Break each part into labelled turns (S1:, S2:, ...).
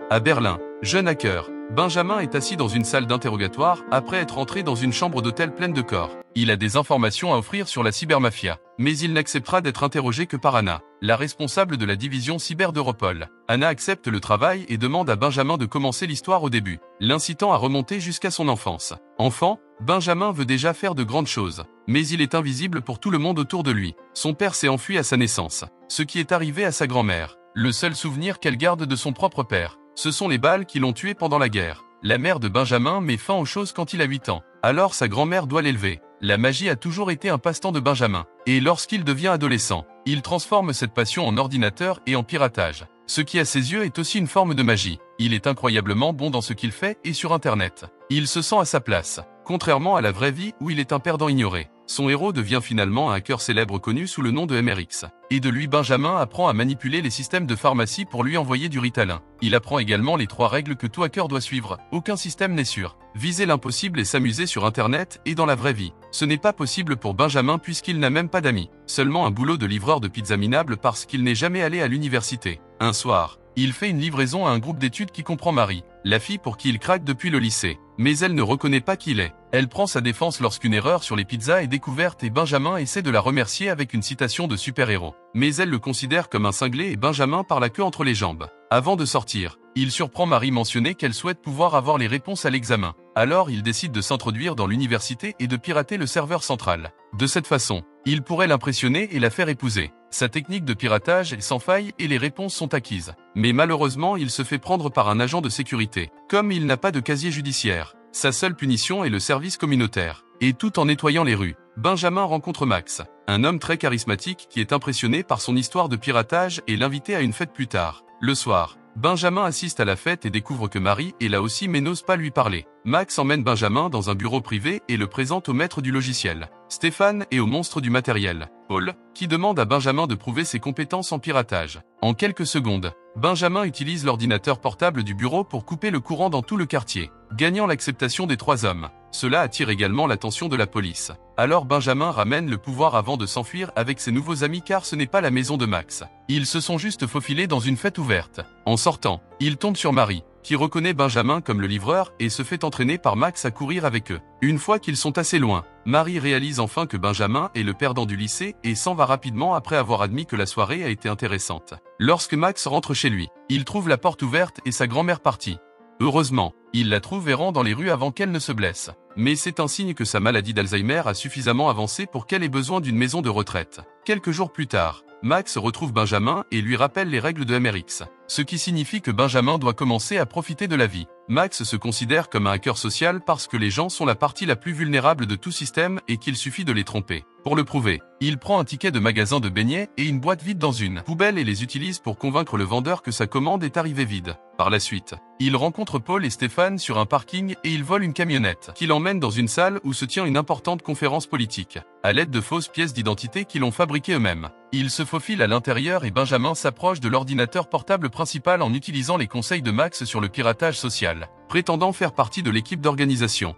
S1: À Berlin, jeune hacker, Benjamin est assis dans une salle d'interrogatoire après être entré dans une chambre d'hôtel pleine de corps. Il a des informations à offrir sur la cybermafia, mais il n'acceptera d'être interrogé que par Anna, la responsable de la division cyber d'Europol. Anna accepte le travail et demande à Benjamin de commencer l'histoire au début, l'incitant à remonter jusqu'à son enfance. Enfant, Benjamin veut déjà faire de grandes choses, mais il est invisible pour tout le monde autour de lui. Son père s'est enfui à sa naissance, ce qui est arrivé à sa grand-mère. Le seul souvenir qu'elle garde de son propre père, ce sont les balles qui l'ont tué pendant la guerre. La mère de Benjamin met fin aux choses quand il a 8 ans. Alors sa grand-mère doit l'élever. La magie a toujours été un passe-temps de Benjamin. Et lorsqu'il devient adolescent, il transforme cette passion en ordinateur et en piratage. Ce qui à ses yeux est aussi une forme de magie. Il est incroyablement bon dans ce qu'il fait et sur Internet. Il se sent à sa place, contrairement à la vraie vie où il est un perdant ignoré. Son héros devient finalement un hacker célèbre connu sous le nom de MRX. Et de lui Benjamin apprend à manipuler les systèmes de pharmacie pour lui envoyer du Ritalin. Il apprend également les 3 règles que tout hacker doit suivre. Aucun système n'est sûr. Viser l'impossible et s'amuser sur Internet et dans la vraie vie. Ce n'est pas possible pour Benjamin puisqu'il n'a même pas d'amis. Seulement un boulot de livreur de pizza minable parce qu'il n'est jamais allé à l'université. Un soir, il fait une livraison à un groupe d'études qui comprend Marie, la fille pour qui il craque depuis le lycée. Mais elle ne reconnaît pas qui il est. Elle prend sa défense lorsqu'une erreur sur les pizzas est découverte et Benjamin essaie de la remercier avec une citation de super-héros. Mais elle le considère comme un cinglé et Benjamin par la queue entre les jambes. Avant de sortir, il surprend Marie mentionner qu'elle souhaite pouvoir avoir les réponses à l'examen. Alors il décide de s'introduire dans l'université et de pirater le serveur central. De cette façon, il pourrait l'impressionner et la faire épouser. Sa technique de piratage est sans faille et les réponses sont acquises. Mais malheureusement, il se fait prendre par un agent de sécurité. Comme il n'a pas de casier judiciaire, sa seule punition est le service communautaire. Et tout en nettoyant les rues, Benjamin rencontre Max, un homme très charismatique qui est impressionné par son histoire de piratage et l'invite à une fête plus tard. Le soir, Benjamin assiste à la fête et découvre que Marie est là aussi mais n'ose pas lui parler. Max emmène Benjamin dans un bureau privé et le présente au maître du logiciel, Stéphane, et au monstre du matériel, Paul, qui demande à Benjamin de prouver ses compétences en piratage. En quelques secondes, Benjamin utilise l'ordinateur portable du bureau pour couper le courant dans tout le quartier, gagnant l'acceptation des 3 hommes. Cela attire également l'attention de la police. Alors Benjamin ramène le pouvoir avant de s'enfuir avec ses nouveaux amis car ce n'est pas la maison de Max. Ils se sont juste faufilés dans une fête ouverte. En sortant, il tombe sur Marie, qui reconnaît Benjamin comme le livreur et se fait entraîner par Max à courir avec eux. Une fois qu'ils sont assez loin, Marie réalise enfin que Benjamin est le perdant du lycée et s'en va rapidement après avoir admis que la soirée a été intéressante. Lorsque Max rentre chez lui, il trouve la porte ouverte et sa grand-mère partie. Heureusement, il la trouve errant dans les rues avant qu'elle ne se blesse. Mais c'est un signe que sa maladie d'Alzheimer a suffisamment avancé pour qu'elle ait besoin d'une maison de retraite. Quelques jours plus tard, Max retrouve Benjamin et lui rappelle les règles de MRX, ce qui signifie que Benjamin doit commencer à profiter de la vie. Max se considère comme un hacker social parce que les gens sont la partie la plus vulnérable de tout système et qu'il suffit de les tromper. Pour le prouver, il prend un ticket de magasin de beignets et une boîte vide dans une poubelle et les utilise pour convaincre le vendeur que sa commande est arrivée vide. Par la suite, il rencontre Paul et Stéphane sur un parking et il vole une camionnette qui l'emmène dans une salle où se tient une importante conférence politique. À l'aide de fausses pièces d'identité qu'ils ont fabriquées eux-mêmes, il se faufile à l'intérieur et Benjamin s'approche de l'ordinateur portable principal en utilisant les conseils de Max sur le piratage social, prétendant faire partie de l'équipe d'organisation.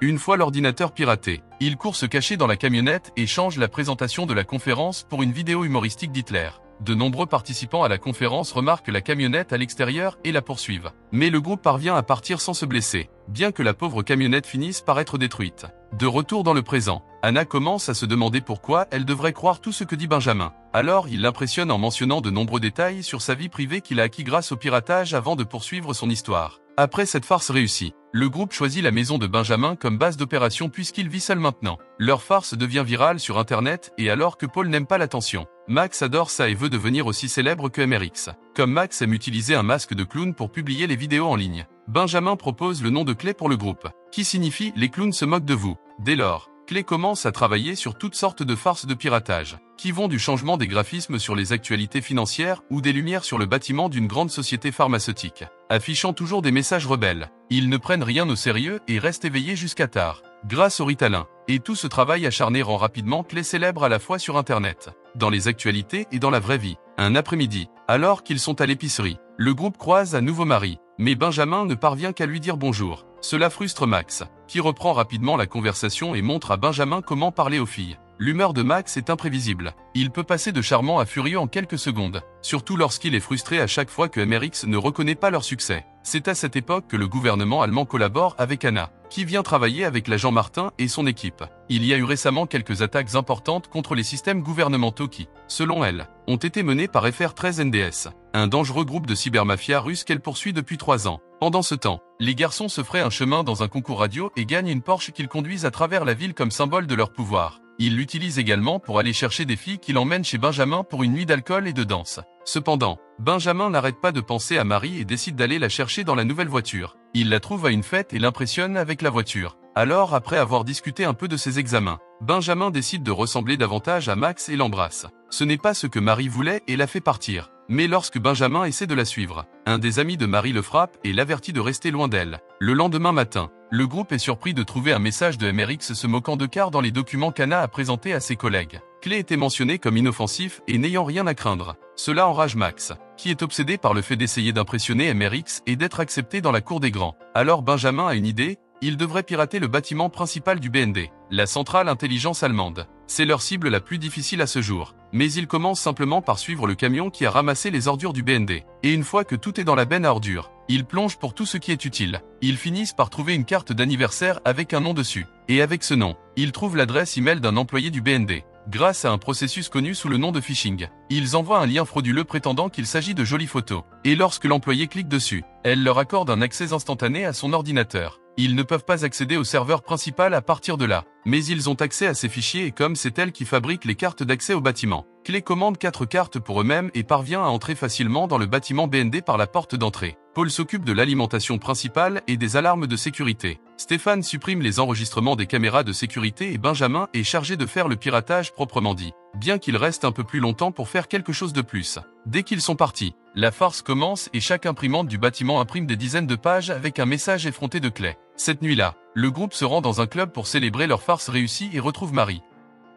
S1: Une fois l'ordinateur piraté, il court se cacher dans la camionnette et change la présentation de la conférence pour une vidéo humoristique d'Hitler. De nombreux participants à la conférence remarquent la camionnette à l'extérieur et la poursuivent. Mais le groupe parvient à partir sans se blesser, bien que la pauvre camionnette finisse par être détruite. De retour dans le présent, Anna commence à se demander pourquoi elle devrait croire tout ce que dit Benjamin. Alors il l'impressionne en mentionnant de nombreux détails sur sa vie privée qu'il a acquis grâce au piratage avant de poursuivre son histoire. Après cette farce réussie, le groupe choisit la maison de Benjamin comme base d'opération puisqu'il vit seul maintenant. Leur farce devient virale sur Internet et alors que Paul n'aime pas l'attention, Max adore ça et veut devenir aussi célèbre que MRX. Comme Max aime utiliser un masque de clown pour publier les vidéos en ligne, Benjamin propose le nom de Clé pour le groupe, qui signifie « Les clowns se moquent de vous ». Dès lors, Clé commence à travailler sur toutes sortes de farces de piratage, qui vont du changement des graphismes sur les actualités financières ou des lumières sur le bâtiment d'une grande société pharmaceutique, affichant toujours des messages rebelles. Ils ne prennent rien au sérieux et restent éveillés jusqu'à tard, grâce au Ritalin. Et tout ce travail acharné rend rapidement Clé célèbre à la fois sur Internet, dans les actualités et dans la vraie vie. Un après-midi, alors qu'ils sont à l'épicerie, le groupe croise à nouveau Marie, mais Benjamin ne parvient qu'à lui dire bonjour. Cela frustre Max, qui reprend rapidement la conversation et montre à Benjamin comment parler aux filles. L'humeur de Max est imprévisible. Il peut passer de charmant à furieux en quelques secondes, surtout lorsqu'il est frustré à chaque fois que MRX ne reconnaît pas leur succès. C'est à cette époque que le gouvernement allemand collabore avec Anna, qui vient travailler avec l'agent Martin et son équipe. Il y a eu récemment quelques attaques importantes contre les systèmes gouvernementaux qui, selon elle, ont été menées par FR13NDS, un dangereux groupe de cybermafia russe qu'elle poursuit depuis 3 ans. Pendant ce temps, les garçons se feraient un chemin dans un concours radio et gagnent une Porsche qu'ils conduisent à travers la ville comme symbole de leur pouvoir. Ils l'utilisent également pour aller chercher des filles qui l'emmènent chez Benjamin pour une nuit d'alcool et de danse. Cependant, Benjamin n'arrête pas de penser à Marie et décide d'aller la chercher dans la nouvelle voiture. Il la trouve à une fête et l'impressionne avec la voiture. Alors, après avoir discuté un peu de ses examens, Benjamin décide de ressembler davantage à Max et l'embrasse. Ce n'est pas ce que Marie voulait et la fait partir. Mais lorsque Benjamin essaie de la suivre, un des amis de Marie le frappe et l'avertit de rester loin d'elle. Le lendemain matin, le groupe est surpris de trouver un message de MRX se moquant de Carr dans les documents qu'Anna a présentés à ses collègues. Clay était mentionné comme inoffensif et n'ayant rien à craindre. Cela enrage Max, qui est obsédé par le fait d'essayer d'impressionner MRX et d'être accepté dans la cour des grands. Alors Benjamin a une idée, il devrait pirater le bâtiment principal du BND, la centrale intelligence allemande. C'est leur cible la plus difficile à ce jour. Mais il commence simplement par suivre le camion qui a ramassé les ordures du BND. Et une fois que tout est dans la benne à ordures, ils plongent pour tout ce qui est utile. Ils finissent par trouver une carte d'anniversaire avec un nom dessus. Et avec ce nom, ils trouvent l'adresse email d'un employé du BND. Grâce à un processus connu sous le nom de phishing, ils envoient un lien frauduleux prétendant qu'il s'agit de jolies photos. Et lorsque l'employé clique dessus, elle leur accorde un accès instantané à son ordinateur. Ils ne peuvent pas accéder au serveur principal à partir de là, mais ils ont accès à ces fichiers et comme c'est elle qui fabrique les cartes d'accès au bâtiment, Clay commande 4 cartes pour eux-mêmes et parvient à entrer facilement dans le bâtiment BND par la porte d'entrée. Paul s'occupe de l'alimentation principale et des alarmes de sécurité. Stéphane supprime les enregistrements des caméras de sécurité et Benjamin est chargé de faire le piratage proprement dit, bien qu'il reste un peu plus longtemps pour faire quelque chose de plus. Dès qu'ils sont partis, la farce commence et chaque imprimante du bâtiment imprime des dizaines de pages avec un message effronté de Clay. Cette nuit-là, le groupe se rend dans un club pour célébrer leur farce réussie et retrouve Marie.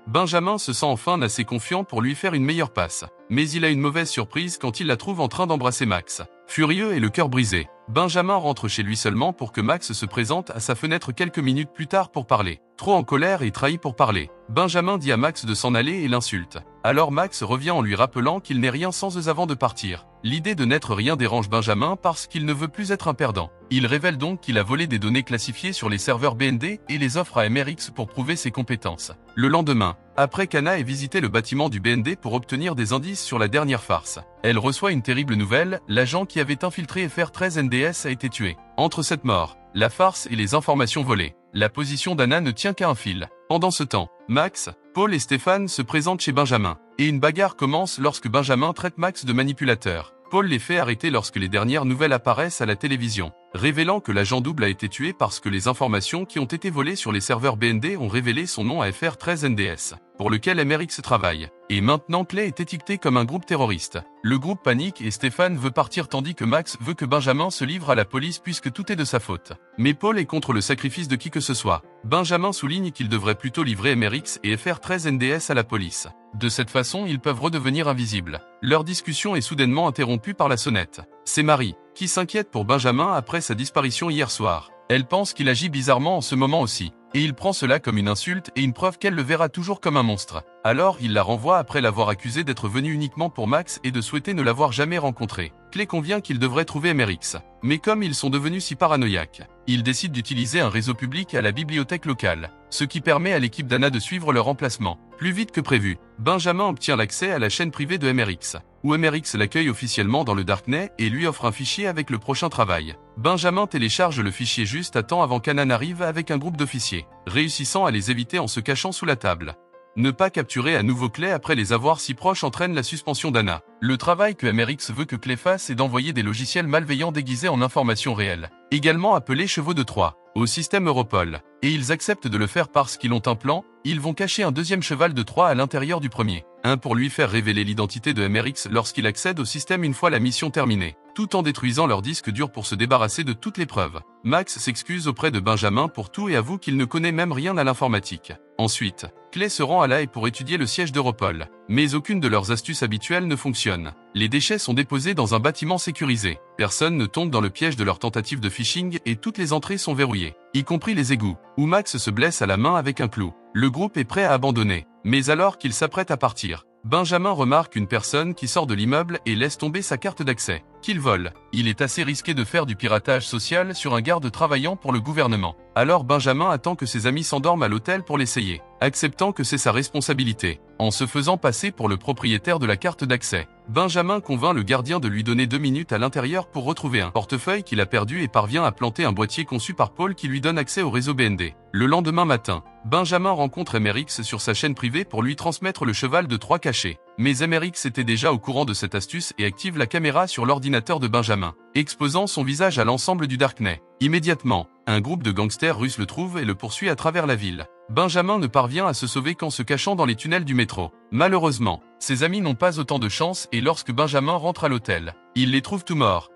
S1: Benjamin se sent enfin assez confiant pour lui faire une meilleure passe, mais il a une mauvaise surprise quand il la trouve en train d'embrasser Max. Furieux et le cœur brisé, Benjamin rentre chez lui seulement pour que Max se présente à sa fenêtre quelques minutes plus tard pour parler. Trop en colère et trahi pour parler, Benjamin dit à Max de s'en aller et l'insulte. Alors Max revient en lui rappelant qu'il n'est rien sans eux avant de partir. L'idée de n'être rien dérange Benjamin parce qu'il ne veut plus être un perdant. Il révèle donc qu'il a volé des données classifiées sur les serveurs BND et les offre à MRX pour prouver ses compétences. Le lendemain, après qu'Anna ait visité le bâtiment du BND pour obtenir des indices sur la dernière farce, elle reçoit une terrible nouvelle, l'agent qui avait infiltré FR13NDS a été tué. Entre cette mort, la farce et les informations volées, la position d'Anna ne tient qu'à un fil. Pendant ce temps, Max, Paul et Stéphane se présentent chez Benjamin, et une bagarre commence lorsque Benjamin traite Max de manipulateur. Paul les fait arrêter lorsque les dernières nouvelles apparaissent à la télévision, révélant que l'agent double a été tué parce que les informations qui ont été volées sur les serveurs BND ont révélé son nom à FR13NDS, pour lequel MRX travaille. Et maintenant Clay est étiqueté comme un groupe terroriste. Le groupe panique et Stéphane veut partir tandis que Max veut que Benjamin se livre à la police puisque tout est de sa faute. Mais Paul est contre le sacrifice de qui que ce soit. Benjamin souligne qu'il devrait plutôt livrer MRX et FR13NDS à la police. De cette façon, ils peuvent redevenir invisibles. Leur discussion est soudainement interrompue par la sonnette. C'est Marie, qui s'inquiète pour Benjamin après sa disparition hier soir. Elle pense qu'il agit bizarrement en ce moment aussi, et il prend cela comme une insulte et une preuve qu'elle le verra toujours comme un monstre. Alors il la renvoie après l'avoir accusé d'être venu uniquement pour Max et de souhaiter ne l'avoir jamais rencontré. Clay convient qu'il devrait trouver MRX. Mais comme ils sont devenus si paranoïaques, ils décident d'utiliser un réseau public à la bibliothèque locale, ce qui permet à l'équipe d'Anna de suivre leur emplacement. Plus vite que prévu, Benjamin obtient l'accès à la chaîne privée de MRX, où MRX l'accueille officiellement dans le Darknet et lui offre un fichier avec le prochain travail. Benjamin télécharge le fichier juste à temps avant qu'Anna n'arrive avec un groupe d'officiers, réussissant à les éviter en se cachant sous la table. Ne pas capturer à nouveau Clay après les avoir si proches entraîne la suspension d'Anna. Le travail que MRX veut que Clay fasse est d'envoyer des logiciels malveillants déguisés en informations réelles, également appelés chevaux de Troie, au système Europol. Et ils acceptent de le faire parce qu'ils ont un plan, ils vont cacher un deuxième cheval de Troie à l'intérieur du premier. Un pour lui faire révéler l'identité de MRX lorsqu'il accède au système une fois la mission terminée, tout en détruisant leur disque dur pour se débarrasser de toutes les preuves. Max s'excuse auprès de Benjamin pour tout et avoue qu'il ne connaît même rien à l'informatique. Ensuite, Clay se rend à La Haye pour étudier le siège d'Europol, mais aucune de leurs astuces habituelles ne fonctionne. Les déchets sont déposés dans un bâtiment sécurisé. Personne ne tombe dans le piège de leur tentative de phishing et toutes les entrées sont verrouillées, y compris les égouts, où Max se blesse à la main avec un clou. Le groupe est prêt à abandonner. Mais alors qu'il s'apprête à partir, Benjamin remarque une personne qui sort de l'immeuble et laisse tomber sa carte d'accès. Qu'il vole. Il est assez risqué de faire du piratage social sur un garde travaillant pour le gouvernement. Alors Benjamin attend que ses amis s'endorment à l'hôtel pour l'essayer, acceptant que c'est sa responsabilité. En se faisant passer pour le propriétaire de la carte d'accès, Benjamin convainc le gardien de lui donner 2 minutes à l'intérieur pour retrouver un portefeuille qu'il a perdu et parvient à planter un boîtier conçu par Paul qui lui donne accès au réseau BND. Le lendemain matin, Benjamin rencontre MRX sur sa chaîne privée pour lui transmettre le cheval de 3 cachets. Mais MRX était déjà au courant de cette astuce et active la caméra sur l'ordinateur de Benjamin, exposant son visage à l'ensemble du Darknet. Immédiatement, un groupe de gangsters russes le trouve et le poursuit à travers la ville. Benjamin ne parvient à se sauver qu'en se cachant dans les tunnels du métro. Malheureusement, ses amis n'ont pas autant de chance et lorsque Benjamin rentre à l'hôtel, il les trouve tous morts.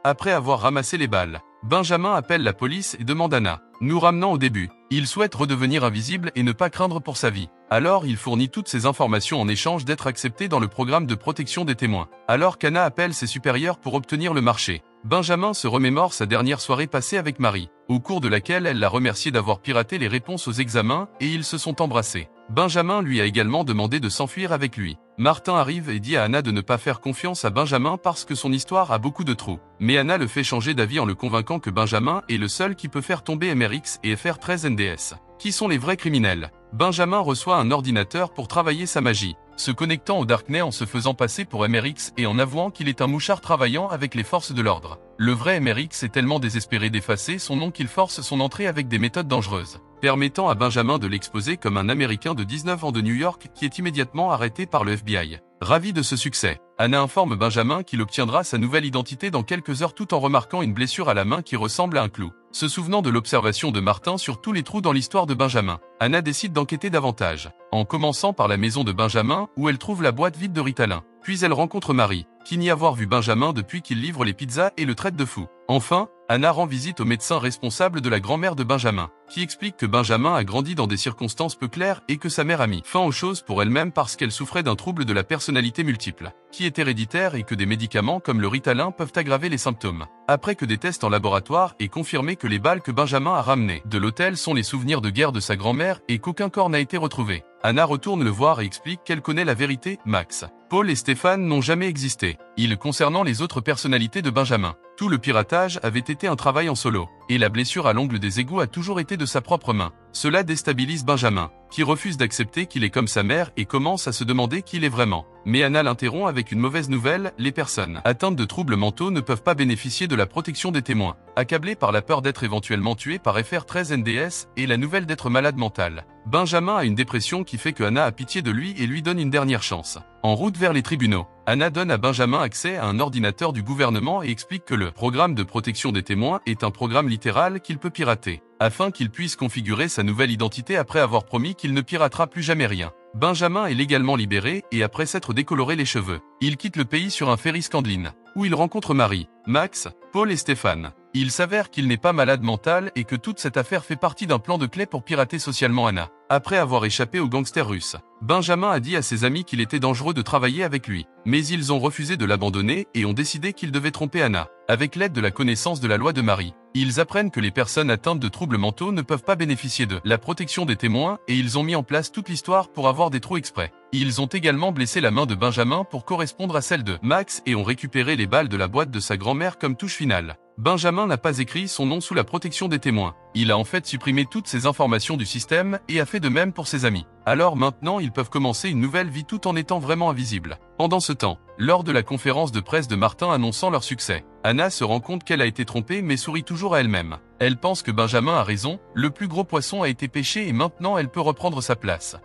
S1: Après avoir ramassé les balles, Benjamin appelle la police et demande Anna, nous ramenant au début. Il souhaite redevenir invisible et ne pas craindre pour sa vie. Alors il fournit toutes ces informations en échange d'être accepté dans le programme de protection des témoins. Alors qu'Anna appelle ses supérieurs pour obtenir le marché, Benjamin se remémore sa dernière soirée passée avec Marie, au cours de laquelle elle l'a remercié d'avoir piraté les réponses aux examens et ils se sont embrassés. Benjamin lui a également demandé de s'enfuir avec lui. Martin arrive et dit à Anna de ne pas faire confiance à Benjamin parce que son histoire a beaucoup de trous. Mais Anna le fait changer d'avis en le convainquant que Benjamin est le seul qui peut faire tomber MRX et FR13NDS. Qui sont les vrais criminels? Benjamin reçoit un ordinateur pour travailler sa magie, se connectant au Darknet en se faisant passer pour MRX et en avouant qu'il est un mouchard travaillant avec les forces de l'ordre. Le vrai MRX est tellement désespéré d'effacer son nom qu'il force son entrée avec des méthodes dangereuses, permettant à Benjamin de l'exposer comme un Américain de 19 ans de New York qui est immédiatement arrêté par le FBI. Ravi de ce succès, Anna informe Benjamin qu'il obtiendra sa nouvelle identité dans quelques heures tout en remarquant une blessure à la main qui ressemble à un clou. Se souvenant de l'observation de Martin sur tous les trous dans l'histoire de Benjamin, Anna décide d'enquêter davantage, en commençant par la maison de Benjamin où elle trouve la boîte vide de Ritalin. Puis elle rencontre Marie, qui nie avoir vu Benjamin depuis qu'il livre les pizzas et le traite de fou. Enfin, Anna rend visite au médecin responsable de la grand-mère de Benjamin, qui explique que Benjamin a grandi dans des circonstances peu claires et que sa mère a mis fin aux choses pour elle-même parce qu'elle souffrait d'un trouble de la personnalité multiple, qui est héréditaire et que des médicaments comme le Ritalin peuvent aggraver les symptômes. Après que des tests en laboratoire aient confirmé que les balles que Benjamin a ramenées de l'hôtel sont les souvenirs de guerre de sa grand-mère et qu'aucun corps n'a été retrouvé, Anna retourne le voir et explique qu'elle connaît la vérité. Max, Paul et Stéphane n'ont jamais existé. Concernant les autres personnalités de Benjamin, tout le piratage avait été un travail en solo, et la blessure à l'ongle des égouts a toujours été de sa propre main. Cela déstabilise Benjamin, qui refuse d'accepter qu'il est comme sa mère et commence à se demander qui il est vraiment. Mais Anna l'interrompt avec une mauvaise nouvelle, les personnes atteintes de troubles mentaux ne peuvent pas bénéficier de la protection des témoins. Accablé par la peur d'être éventuellement tué par FR13NDS et la nouvelle d'être malade mental, Benjamin a une dépression qui fait que Anna a pitié de lui et lui donne une dernière chance. En route vers les tribunaux, Anna donne à Benjamin accès à un ordinateur du gouvernement et explique que le programme de protection des témoins est un programme littéral qu'il peut pirater, afin qu'il puisse configurer sa nouvelle identité après avoir promis qu'il ne piratera plus jamais rien. Benjamin est légalement libéré et après s'être décoloré les cheveux, il quitte le pays sur un ferry Scandline, où il rencontre Marie, Max, Paul et Stéphane. Il s'avère qu'il n'est pas malade mental et que toute cette affaire fait partie d'un plan de clé pour pirater socialement Anna. Après avoir échappé aux gangsters russes, Benjamin a dit à ses amis qu'il était dangereux de travailler avec lui, mais ils ont refusé de l'abandonner et ont décidé qu'il devait tromper Anna. Avec l'aide de la connaissance de la loi de Marie, ils apprennent que les personnes atteintes de troubles mentaux ne peuvent pas bénéficier de la protection des témoins et ils ont mis en place toute l'histoire pour avoir des trous exprès. Ils ont également blessé la main de Benjamin pour correspondre à celle de Max et ont récupéré les balles de la boîte de sa grand-mère comme touche finale. Benjamin n'a pas écrit son nom sous la protection des témoins. Il a en fait supprimé toutes ces informations du système et a fait de même pour ses amis. Alors maintenant ils peuvent commencer une nouvelle vie tout en étant vraiment invisibles. Pendant ce temps, lors de la conférence de presse de Martin annonçant leur succès, Anna se rend compte qu'elle a été trompée mais sourit toujours à elle-même. Elle pense que Benjamin a raison, le plus gros poisson a été pêché et maintenant elle peut reprendre sa place.